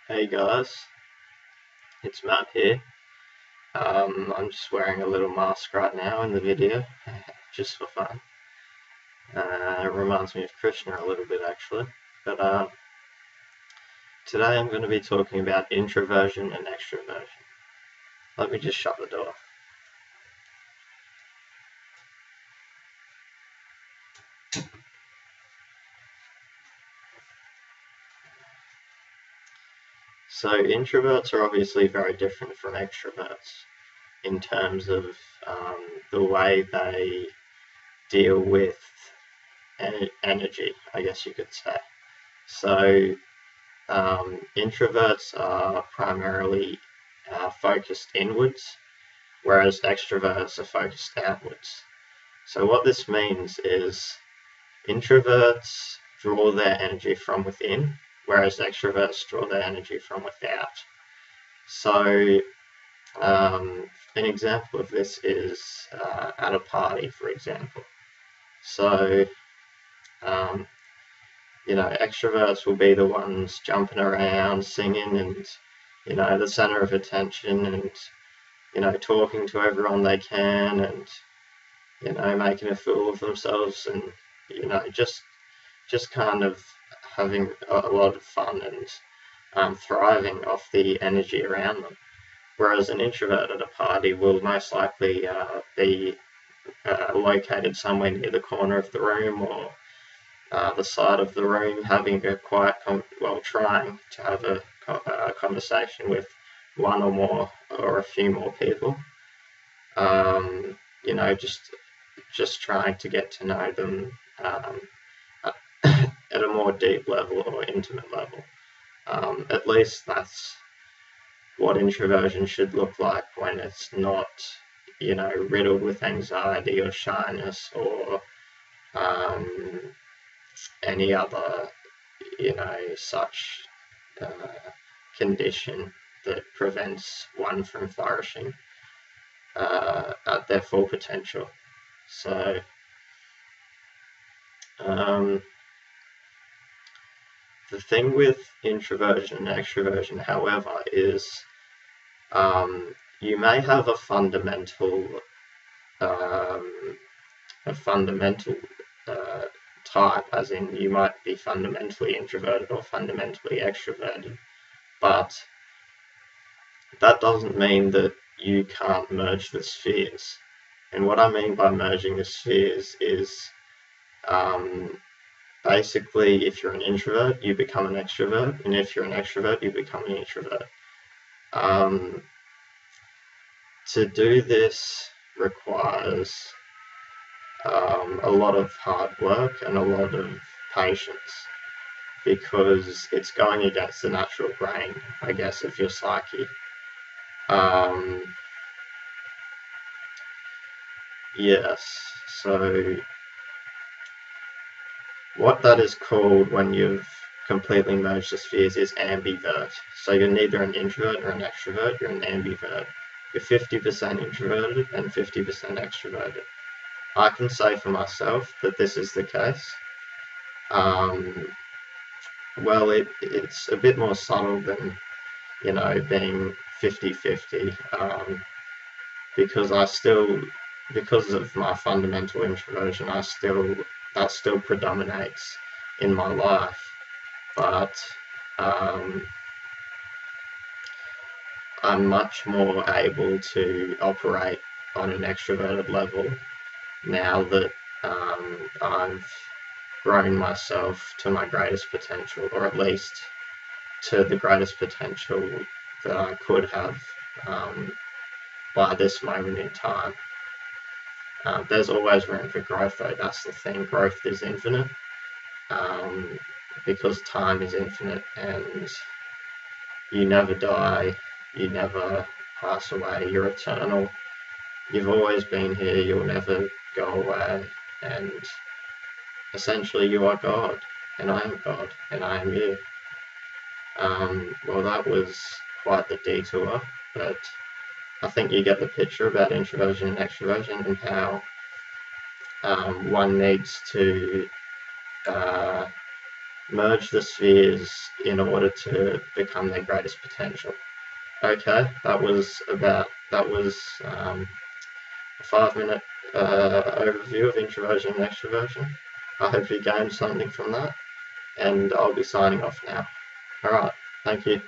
Hey guys, it's Matt here. I'm just wearing a little mask right now in the video, just for fun. It reminds me of Krishna a little bit actually. But today I'm going to be talking about introversion and extroversion. Let me just shut the door. So introverts are obviously very different from extroverts in terms of the way they deal with energy, I guess you could say. So introverts are primarily focused inwards, whereas extroverts are focused outwards. So what this means is introverts draw their energy from within, whereas extroverts draw their energy from without. So an example of this is at a party, for example. So extroverts will be the ones jumping around, singing, and the center of attention, and talking to everyone they can, and making a fool of themselves, and just kind of having a lot of fun and thriving off the energy around them. Whereas an introvert at a party will most likely be located somewhere near the corner of the room or the side of the room, having a quiet, trying to have a conversation with one or more or a few more people. Just trying to get to know them at a more deep level or intimate level. At least that's what introversion should look like when it's not, riddled with anxiety or shyness or any other, such condition that prevents one from flourishing at their full potential. So, the thing with introversion and extroversion, however, is you may have a fundamental type, as in you might be fundamentally introverted or fundamentally extroverted, but that doesn't mean that you can't merge the spheres. And what I mean by merging the spheres is basically, if you're an introvert, you become an extrovert, and if you're an extrovert, you become an introvert. To do this requires a lot of hard work and a lot of patience, because it's going against the natural brain, I guess, of your psyche. Yes, so what that is called when you've completely merged the spheres is ambivert. So you're neither an introvert or an extrovert, you're an ambivert. You're 50% introverted and 50% extroverted. I can say for myself that this is the case. It's a bit more subtle than, being 50-50, because because of my fundamental introversion, that still predominates in my life. But I'm much more able to operate on an extroverted level now that I've grown myself to my greatest potential, or at least to the greatest potential that I could have by this moment in time. There's always room for growth, though. That's the thing. Growth is infinite, because time is infinite, and you never die, you never pass away, you're eternal. You've always been here, you'll never go away, and essentially you are God, and I am God, and I am you. That was quite the detour, but I think you get the picture about introversion and extroversion, and how one needs to merge the spheres in order to become their greatest potential. Okay, that was a 5 minute overview of introversion and extroversion. I hope you gained something from that, and I'll be signing off now. All right, thank you.